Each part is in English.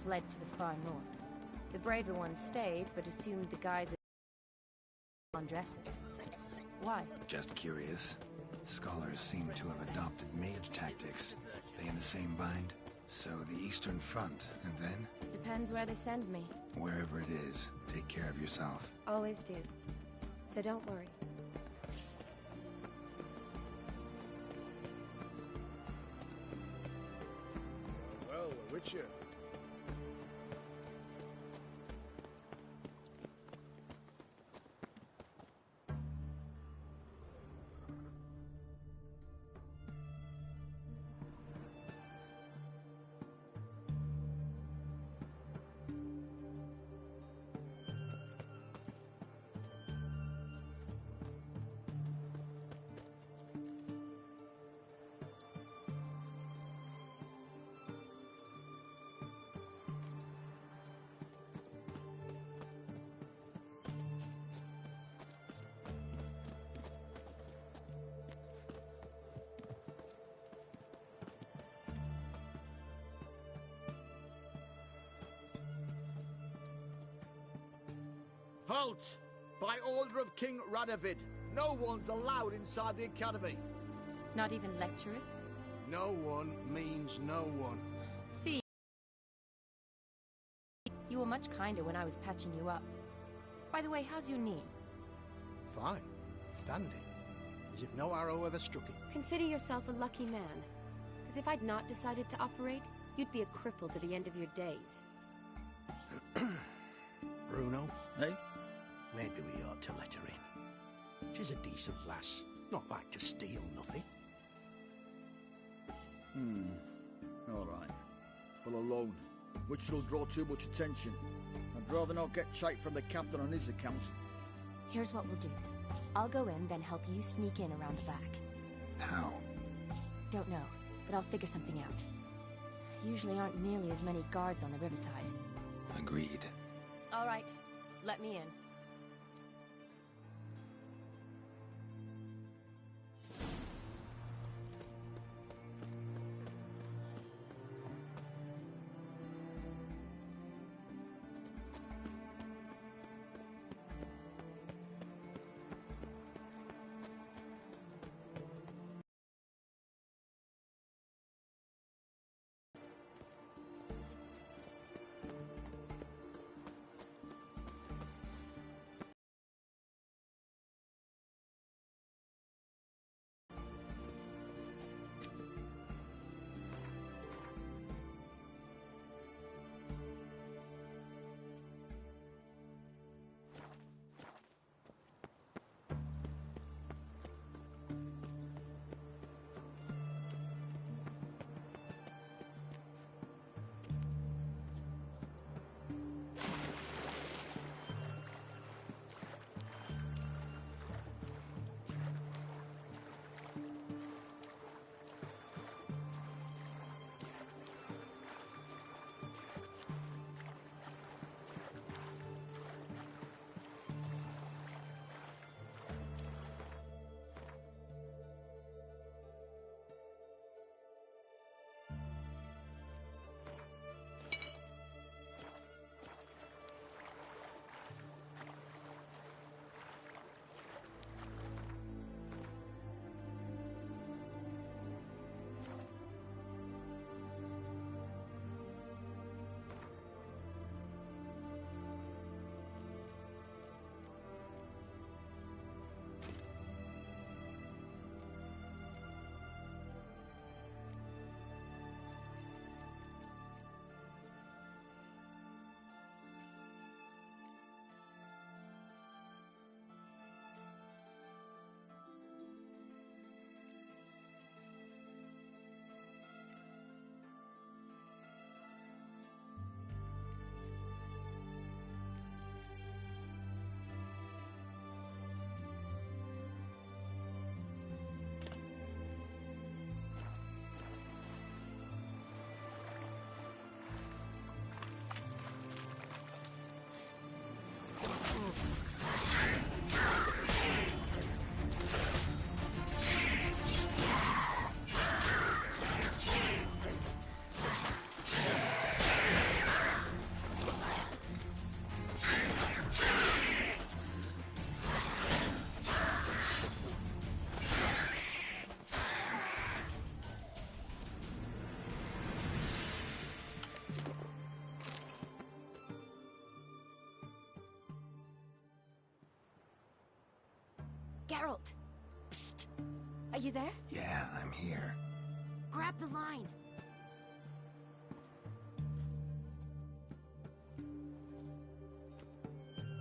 fled to the far north. The braver ones stayed, but assumed the guise of on dresses. Why? Just curious. Scholars seem to have adopted mage tactics. They in the same bind? So the Eastern Front, and then? Depends where they send me. Wherever it is, take care of yourself. Always do. So don't worry. Well, we're with you. Halt! By order of King Radovid, no one's allowed inside the academy. Not even lecturers? No one means no one. See, you were much kinder when I was patching you up. By the way, how's your knee? Fine. Dandy. As if no arrow ever struck it. Consider yourself a lucky man. Because if I'd not decided to operate, you'd be a cripple to the end of your days. Bruno, eh? Maybe we ought to let her in. She's a decent lass. Not like to steal nothing. All right. But alone, which will draw too much attention. I'd rather not get shite from the captain on his account. Here's what we'll do. I'll go in, then help you sneak in around the back. How? Don't know, but I'll figure something out. Usually aren't nearly as many guards on the riverside. Agreed. All right, let me in. Geralt! Psst! Are you there? Yeah, I'm here. Grab the line!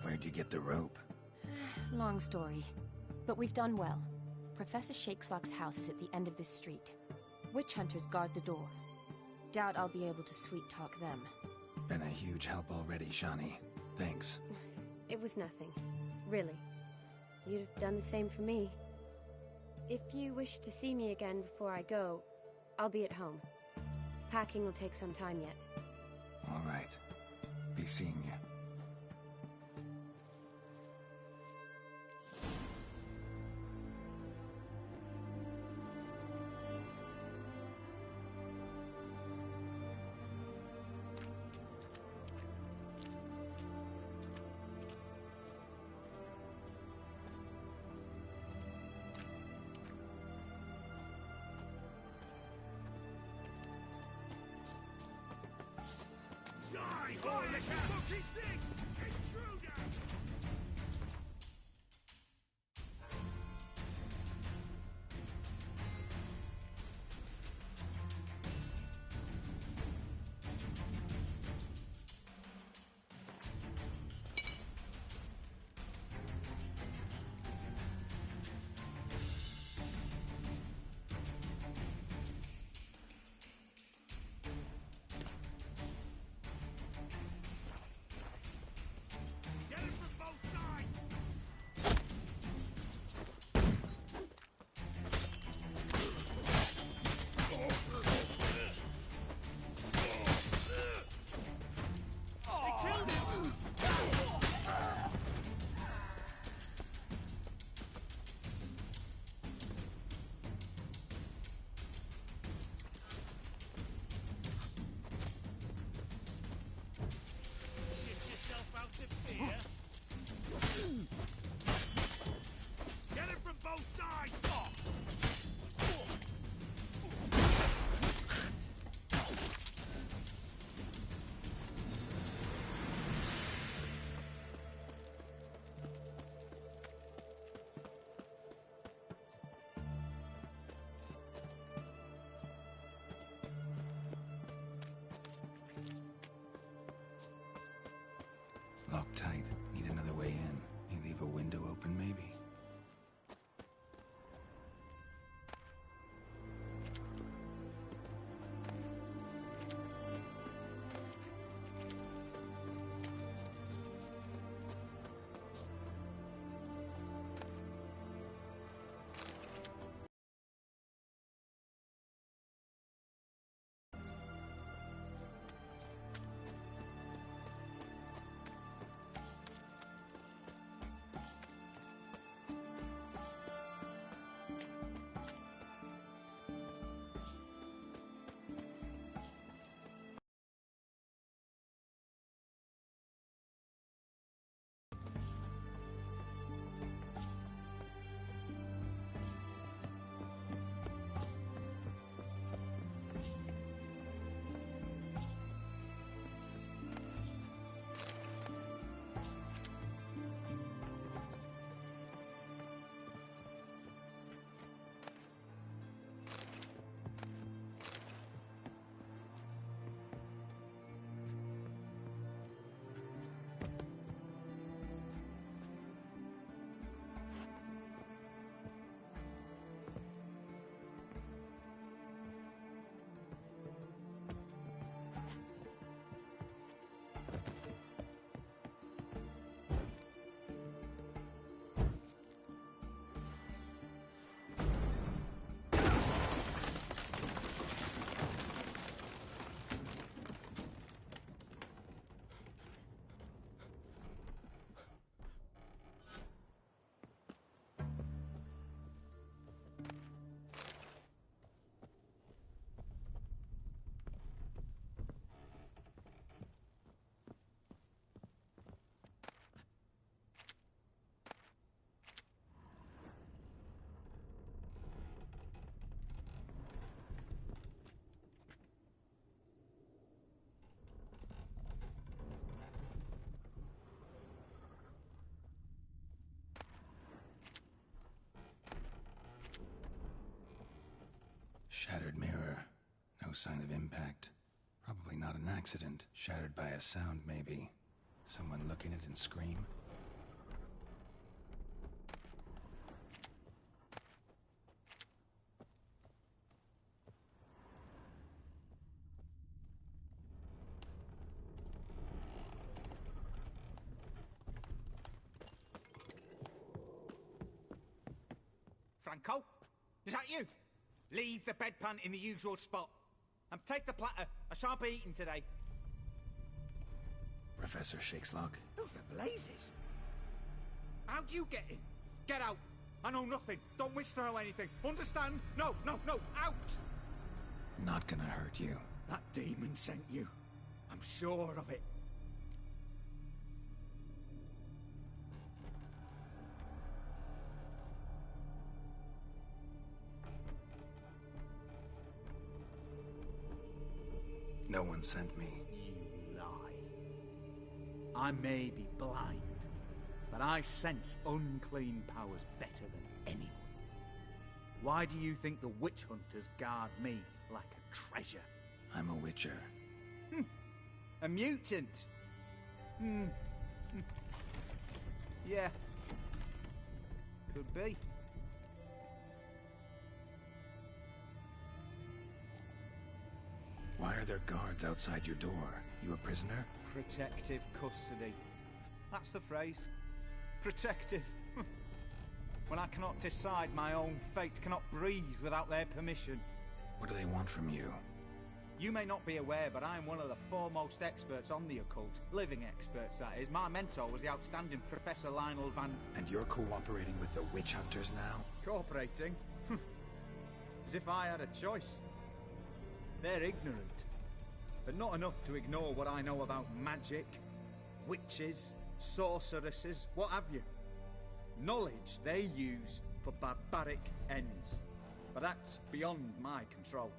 Where'd you get the rope? Long story. But we've done well. Professor Shakeslock's house is at the end of this street. Witch hunters guard the door. Doubt I'll be able to sweet-talk them. Been a huge help already, Shani. Thanks. It was nothing. Really. You'd have done the same for me. If you wish to see me again before I go, I'll be at home. Packing will take some time yet. All right. Be seeing you. Locked tight. Need another way in. You leave a window open, maybe? Shattered mirror. No sign of impact. Probably not an accident. Shattered by a sound, maybe. Someone look in it and scream? Franco? Is that you? Leave the bedpan in the usual spot. And take the platter. I shan't be eating today. Professor Shakeslock? Who the blazes? How'd you get in? Get out. I know nothing. Don't wish to know anything. Understand? No, no, no. Out! Not gonna hurt you. That demon sent you. I'm sure of it. No one sent me. You lie. I may be blind, but I sense unclean powers better than anyone. Why do you think the witch hunters guard me like a treasure? I'm a witcher. A mutant? Yeah. Could be. Why are there guards outside your door? You a prisoner? Protective custody. That's the phrase. Protective. When I cannot decide my own fate, cannot breathe without their permission. What do they want from you? You may not be aware, but I am one of the foremost experts on the occult. Living experts, that is. My mentor was the outstanding Professor Lionel Van... And you're cooperating with the witch hunters now? Cooperating? As if I had a choice. They're ignorant, but not enough to ignore what I know about magic, witches, sorceresses, what have you. Knowledge they use for barbaric ends, but that's beyond my control.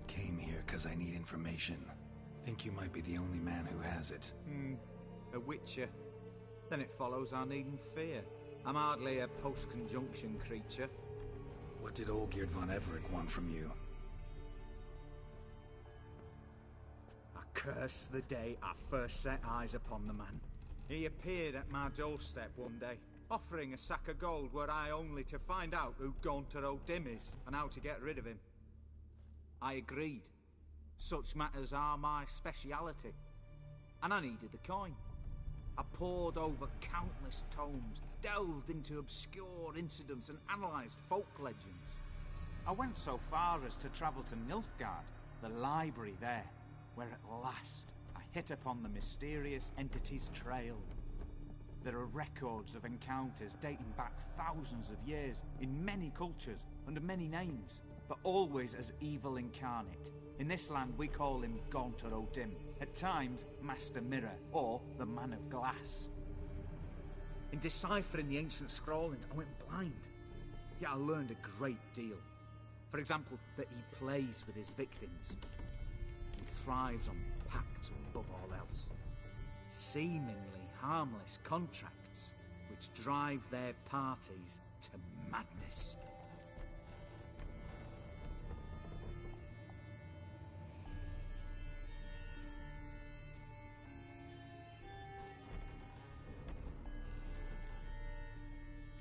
Came here because I need information. Think you might be the only man who has it. A witcher. Then it follows I needn't fear. I'm hardly a post-conjunction creature. What did Olgierd von Everec want from you? I curse the day I first set eyes upon the man. He appeared at my doorstep one day, offering a sack of gold were I only to find out who Gaunter O'Dim is and how to get rid of him. I agreed. Such matters are my speciality. And I needed the coin. I pored over countless tomes, delved into obscure incidents and analysed folk legends. I went so far as to travel to Nilfgaard, the library there, where at last I hit upon the mysterious entity's trail. There are records of encounters dating back thousands of years in many cultures, under many names, but always as evil incarnate. In this land we call him Gaunter O'Dim, at times Master Mirror, or the Man of Glass. In deciphering the ancient scrawlings, I went blind. Yet I learned a great deal. For example, that he plays with his victims. He thrives on pacts above all else. Seemingly harmless contracts which drive their parties to madness.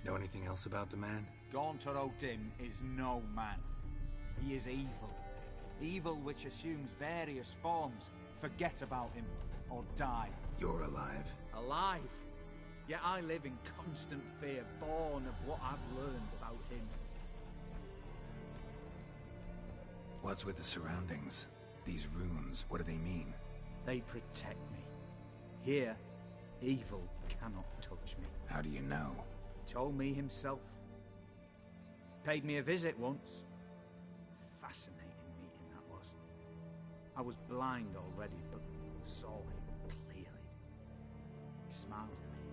Know anything else about the man? Gaunter O'Dim is no man. He is evil. Evil which assumes various forms. Forget about him, or die. You're alive. Alive? Yet I live in constant fear, born of what I've learned about him. What's with the surroundings? These runes, what do they mean? They protect me. Here, evil cannot touch me. How do you know? Told me himself. Paid me a visit once. Fascinating meeting that was. I was blind already, but saw him clearly. He smiled at me.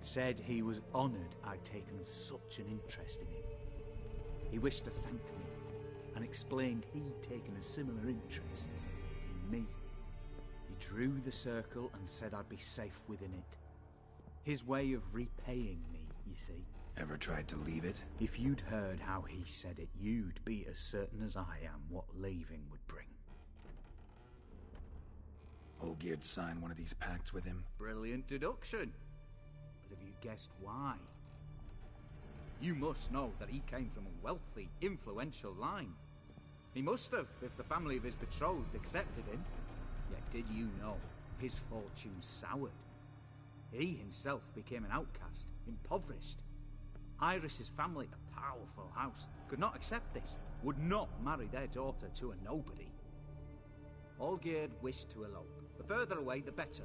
Said he was honoured I'd taken such an interest in him. He wished to thank me, and explained he'd taken a similar interest in me. He drew the circle and said I'd be safe within it. His way of repaying me, you see. Ever tried to leave it? If you'd heard how he said it, you'd be as certain as I am what leaving would bring. Olgierd signed one of these pacts with him? Brilliant deduction. But have you guessed why? You must know that he came from a wealthy, influential line. He must have, if the family of his betrothed accepted him. Yet did you know his fortune soured? He himself became an outcast, impoverished. Iris's family, a powerful house, could not accept this, would not marry their daughter to a nobody. Olgierd wished to elope. The further away, the better.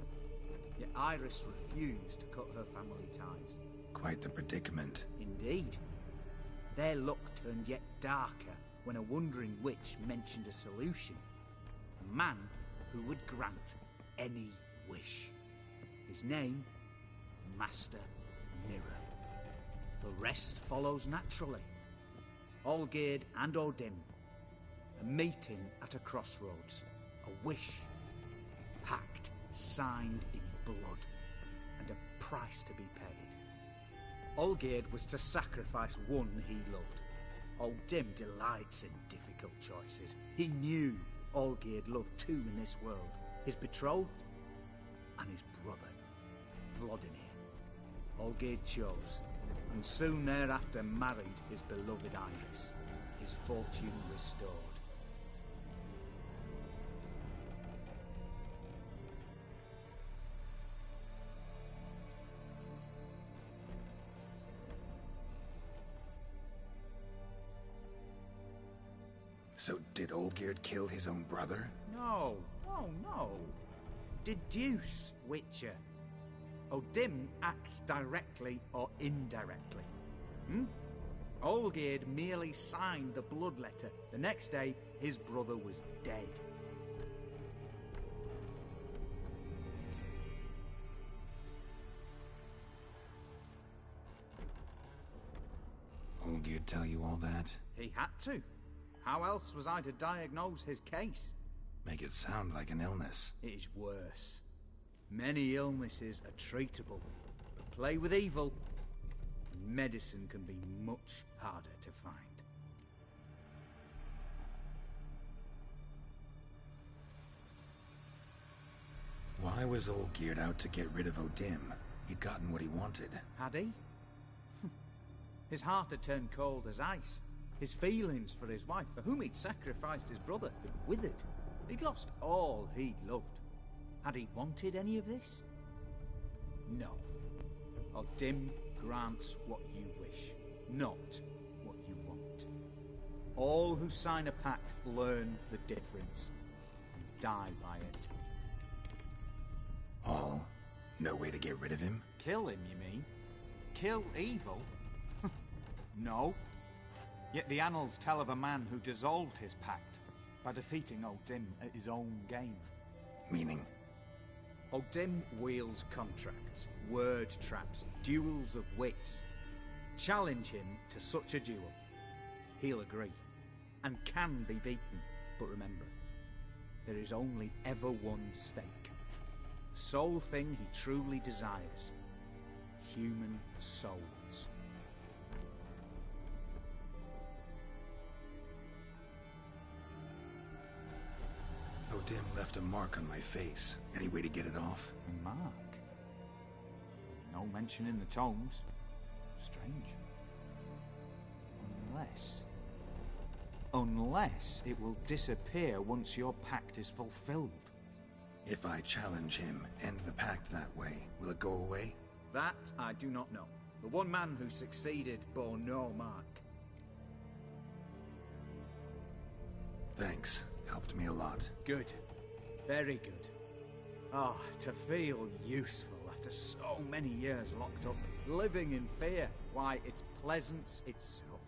Yet Iris refused to cut her family ties. Quite the predicament. Indeed. Their luck turned yet darker when a wandering witch mentioned a solution. A man who would grant any wish. His name, Master Mirror. The rest follows naturally. Olgierd and Odin, a meeting at a crossroads, a wish, a pact signed in blood, and a price to be paid. Olgierd was to sacrifice one he loved. Odin delights in difficult choices. He knew Olgierd loved two in this world, his betrothed and his brother, Vladimir. Olgierd chose, and soon thereafter married his beloved Iris, his fortune restored. So did Olgierd kill his own brother? No. Deduce, Witcher. Odin acts directly or indirectly. Olgierd merely signed the blood letter. The next day, his brother was dead. Olgierd tell you all that? He had to. How else was I to diagnose his case? Make it sound like an illness. It is worse. Many illnesses are treatable, but play with evil, and medicine can be much harder to find. Why was Olgierd out to get rid of Odin? He'd gotten what he wanted. Had he? His heart had turned cold as ice. His feelings for his wife, for whom he'd sacrificed his brother, had withered. He'd lost all he'd loved. Had he wanted any of this? No. Odin grants what you wish, not what you want. All who sign a pact learn the difference and die by it. All? No way to get rid of him? Kill him, you mean? Kill evil? No. Yet the annals tell of a man who dissolved his pact by defeating Odin at his own game. Meaning? Odin wields contracts, word traps, duels of wits. Challenge him to such a duel. He'll agree, and can be beaten. But remember, there is only ever one stake. The sole thing he truly desires. Human souls. Odin left a mark on my face. Any way to get it off? A mark? No mention in the tomes. Strange. Unless it will disappear once your pact is fulfilled. If I challenge him, end the pact that way, will it go away? That I do not know. The one man who succeeded bore no mark. Thanks. Helped me a lot. Good. Very good. Oh, to feel useful after so many years locked up, living in fear. Why, it's pleasance itself.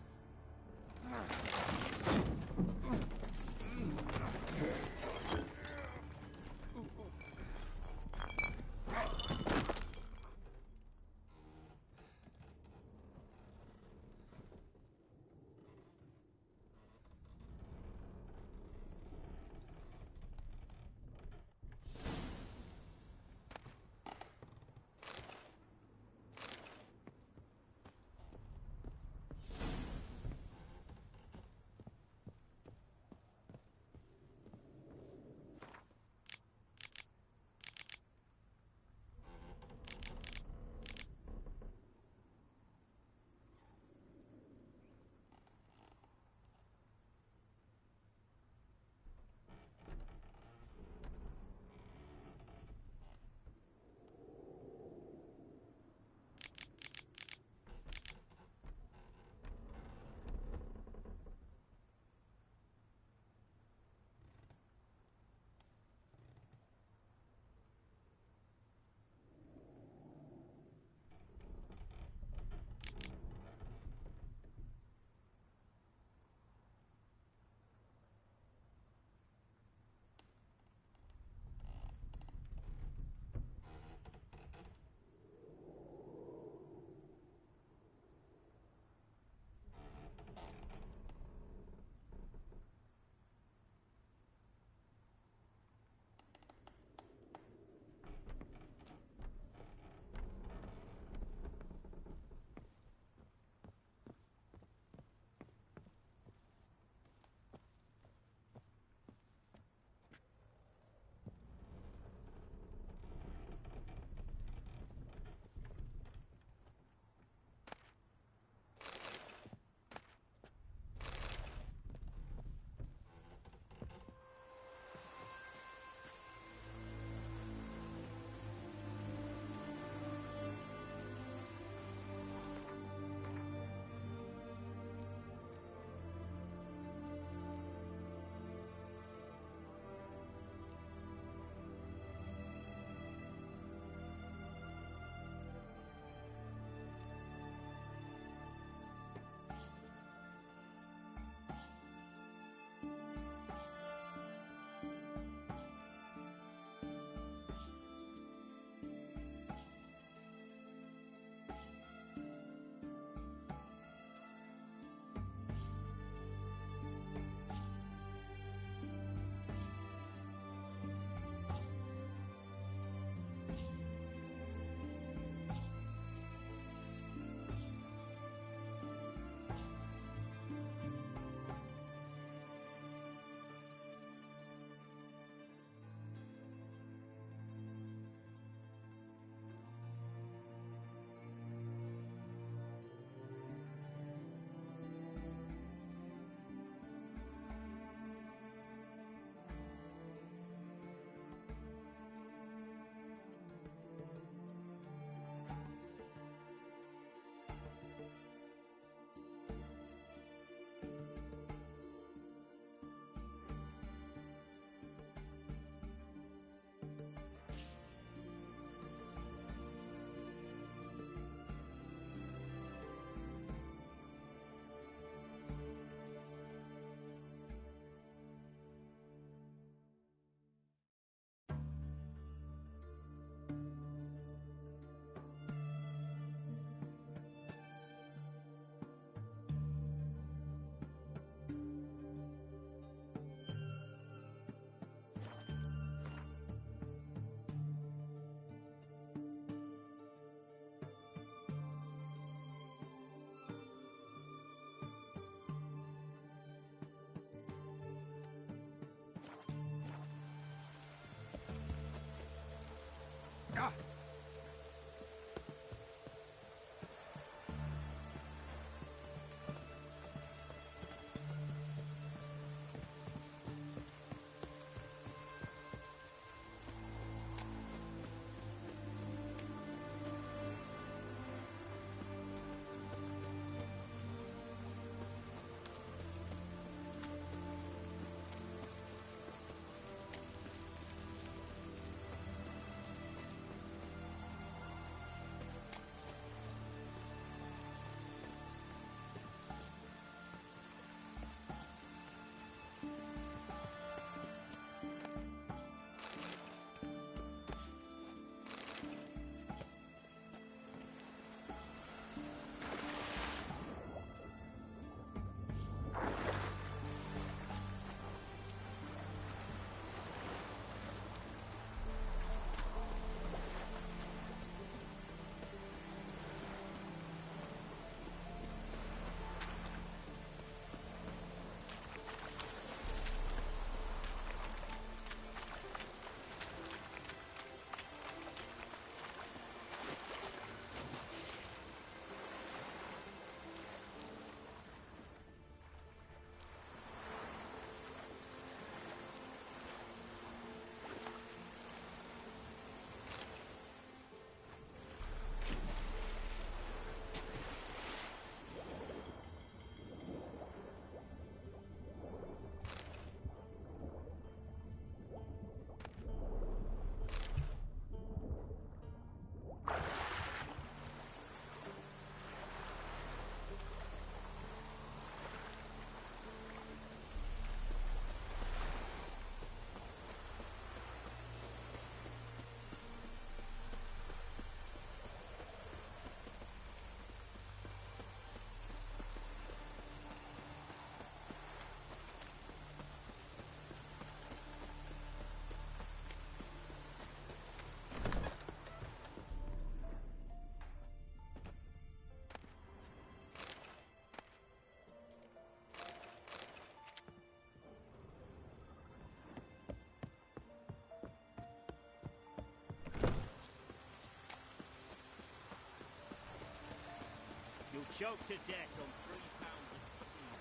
You'll choke to death on 3 pounds of steam.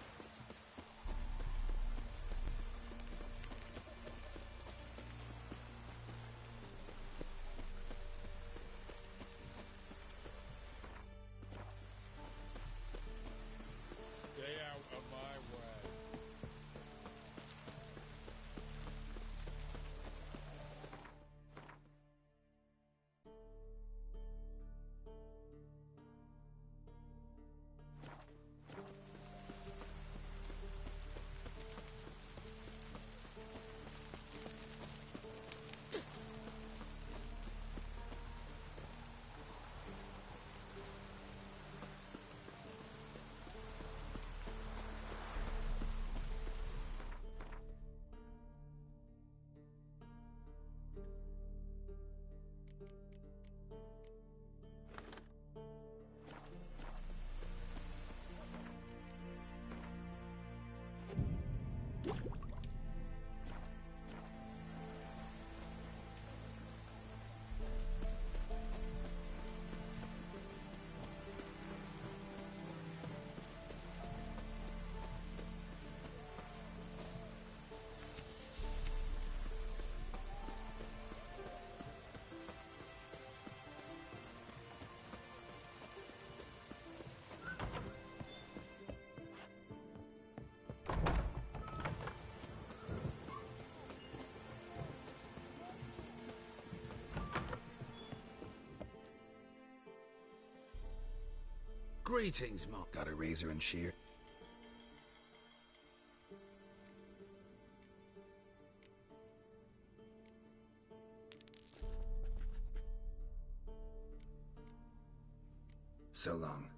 Stay out of my way. Greetings, Mark. Got a razor and shear? So long.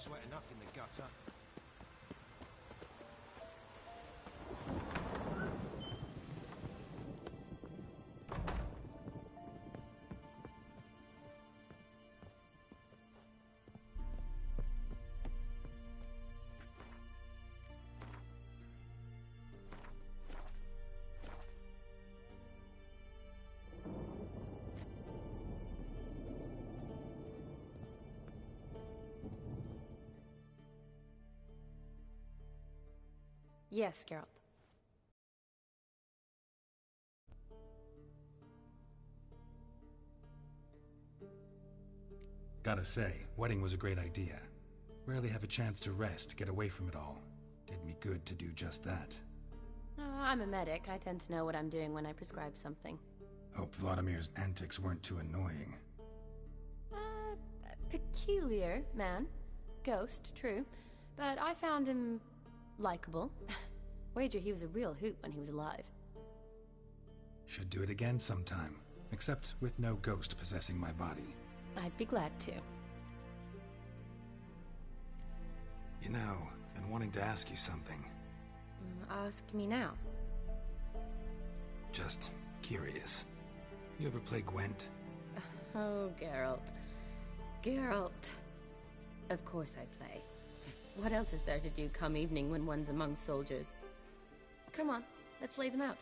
Sweat enough in the gutter. Yes, Geralt. Gotta say, wedding was a great idea. Rarely have a chance to rest, get away from it all. Did me good to do just that. I'm a medic. I tend to know what I'm doing when I prescribe something. Hope Vladimir's antics weren't too annoying. Peculiar man. Ghost, true. But I found him likable. Wager he was a real hoot when he was alive. Should do it again sometime, except with no ghost possessing my body. I'd be glad to. You know, been wanting to ask you something. Ask me now. Just curious. You ever play Gwent? Oh, Geralt. Geralt. Of course I play. What else is there to do come evening when one's among soldiers? Come on, let's lay them out.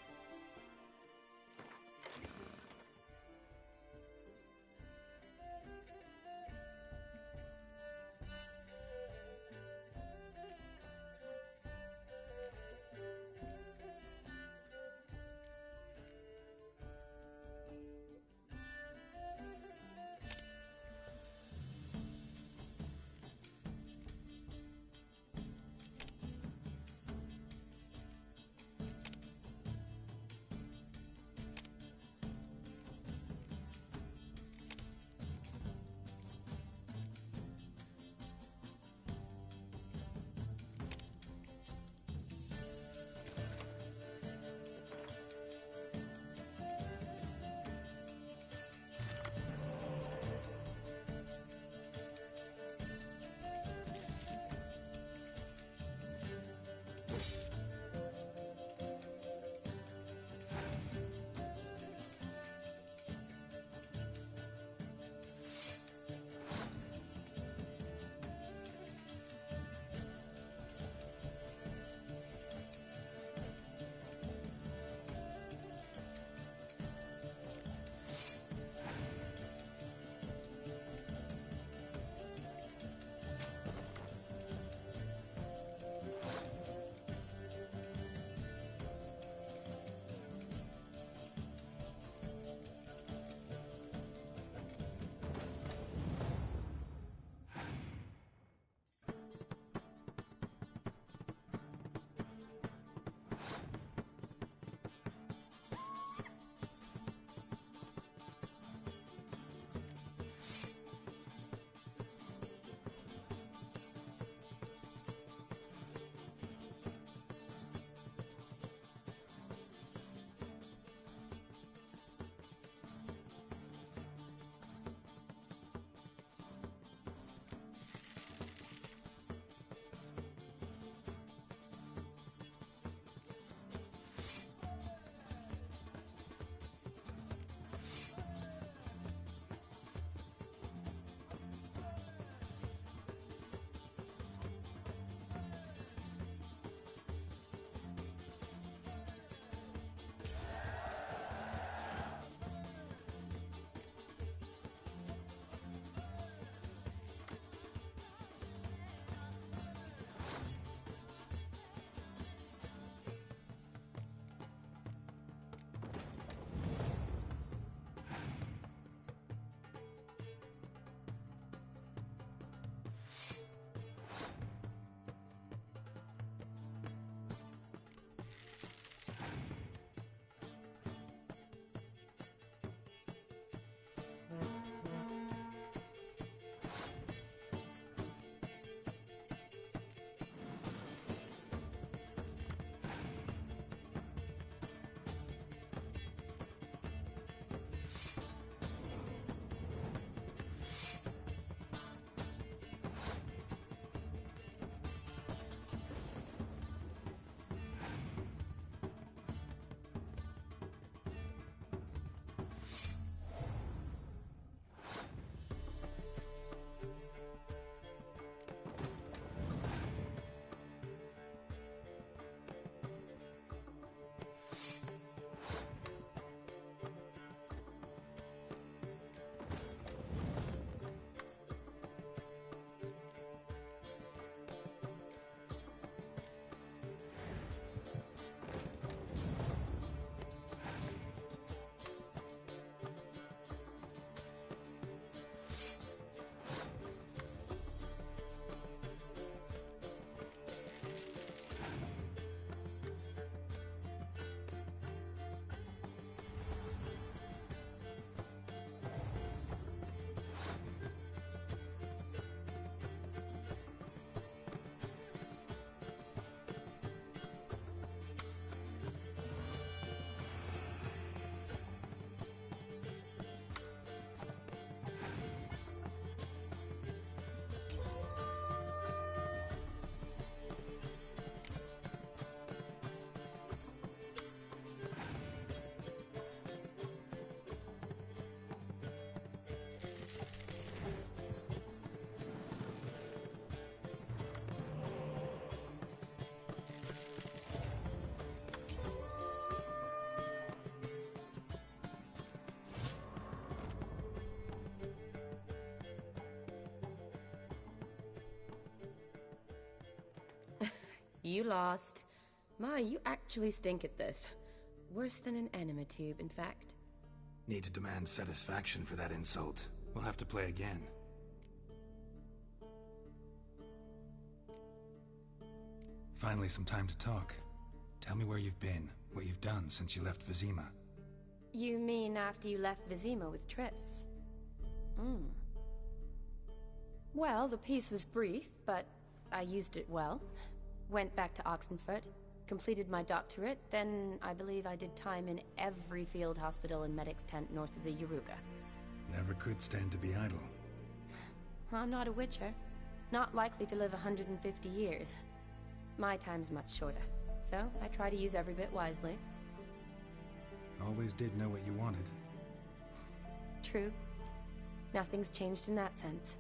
You lost. My, you actually stink at this. Worse than an enema tube, in fact. Need to demand satisfaction for that insult. We'll have to play again. Finally, some time to talk. Tell me where you've been, what you've done since you left Vizima. You mean after you left Vizima with Triss? Well, the peace was brief, but I used it well. Went back to Oxenfurt, completed my doctorate, then I believe I did time in every field hospital and medic's tent north of the Yaruga. Never could stand to be idle. I'm not a witcher. Not likely to live 150 years. My time's much shorter, so I try to use every bit wisely. Always did know what you wanted. True. Nothing's changed in that sense.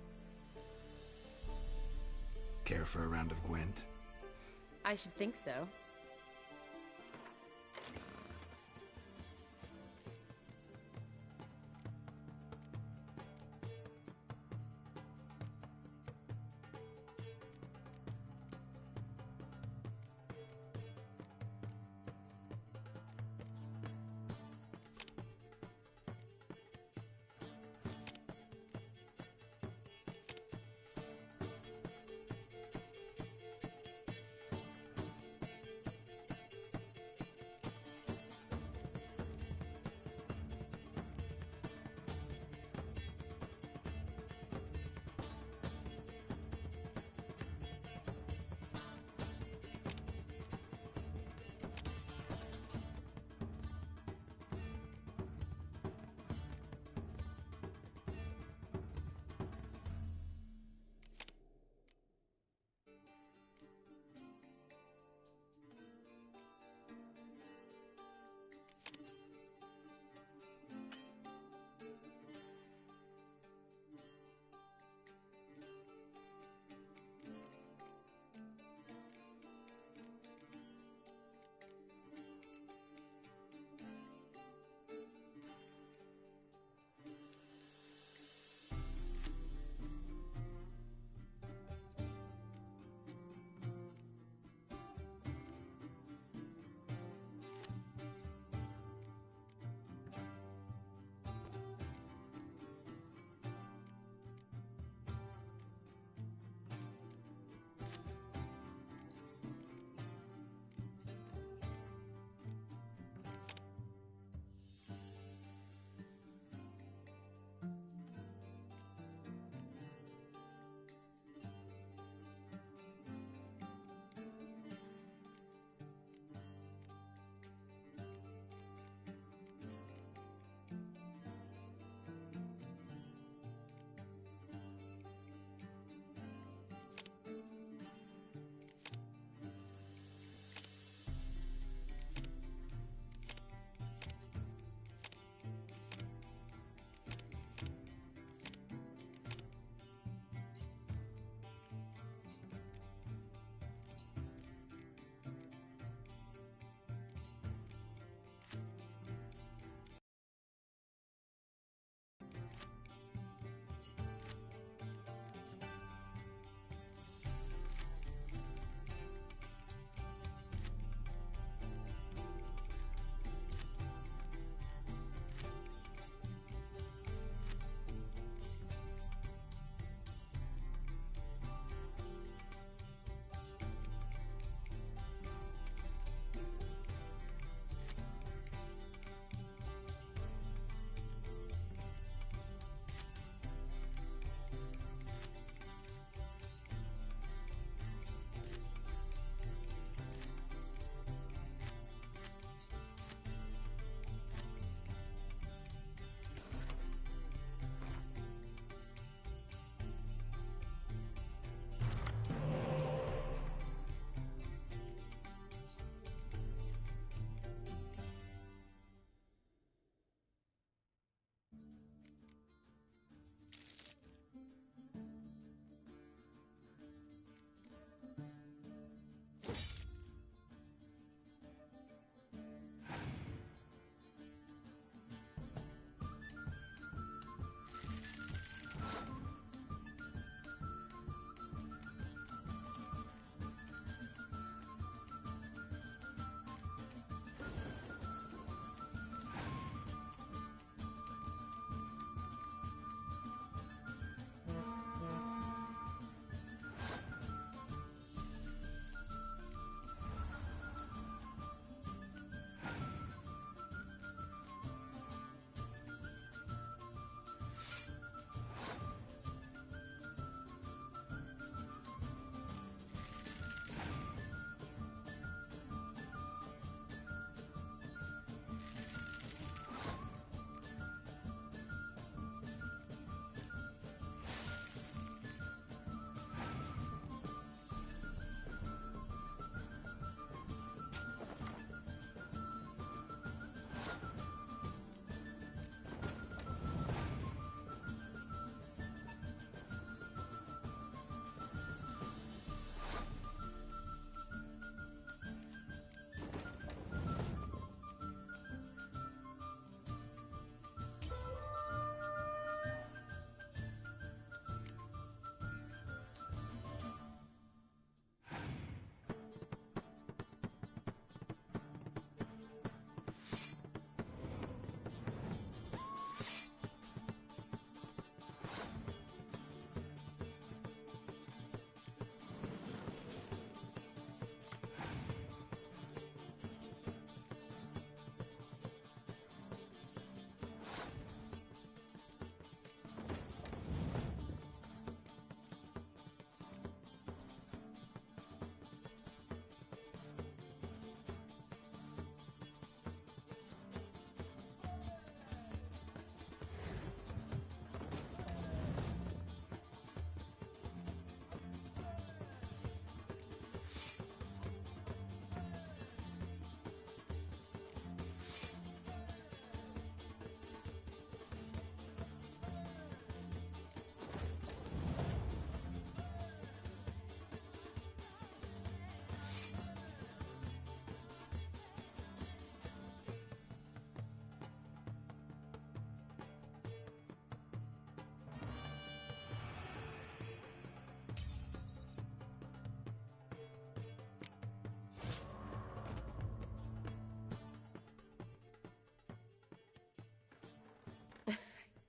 Care for a round of Gwent? I should think so.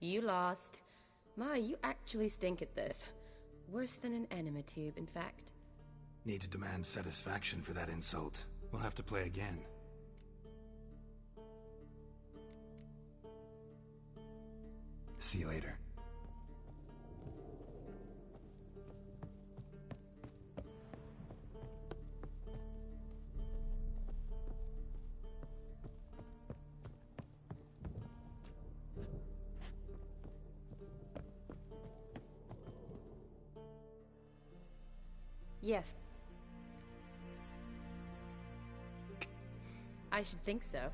You lost. My, you actually stink at this. Worse than an enema tube, in fact. Need to demand satisfaction for that insult. We'll have to play again. See you later. Yes. I should think so.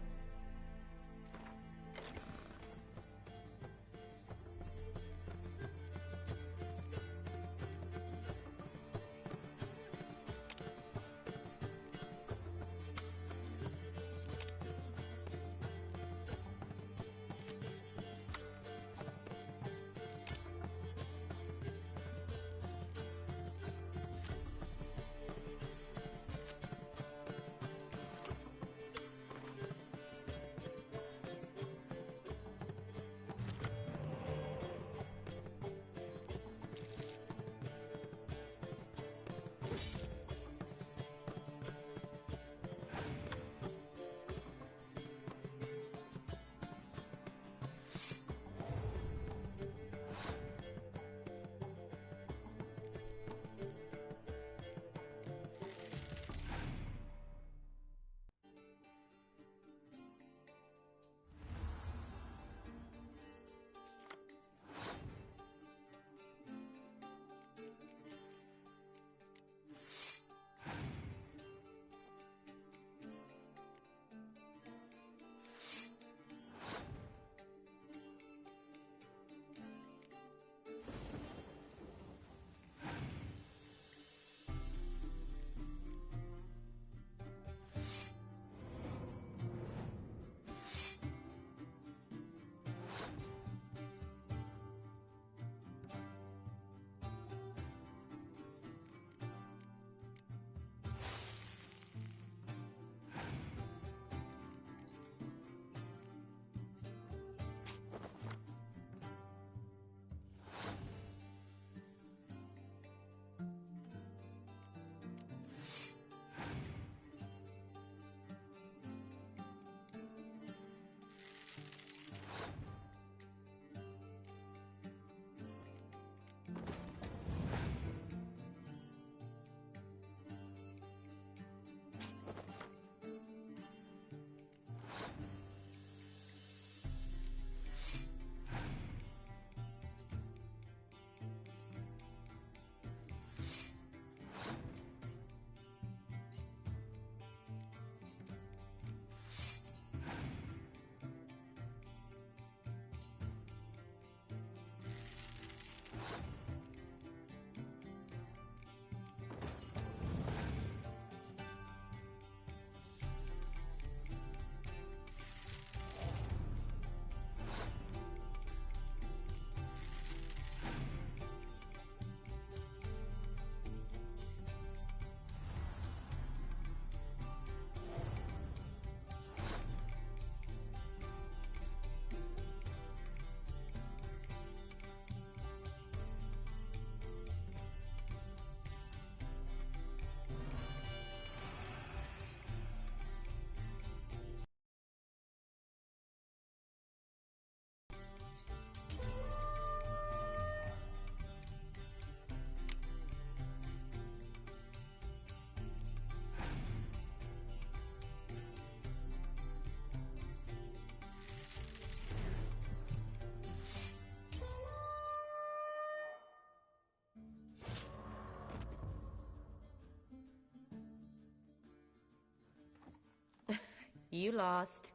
You lost.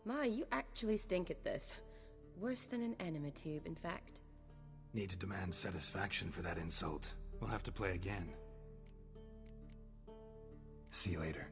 My, you actually stink at this. Worse than an enema tube, in fact. Need to demand satisfaction for that insult. We'll have to play again. See you later.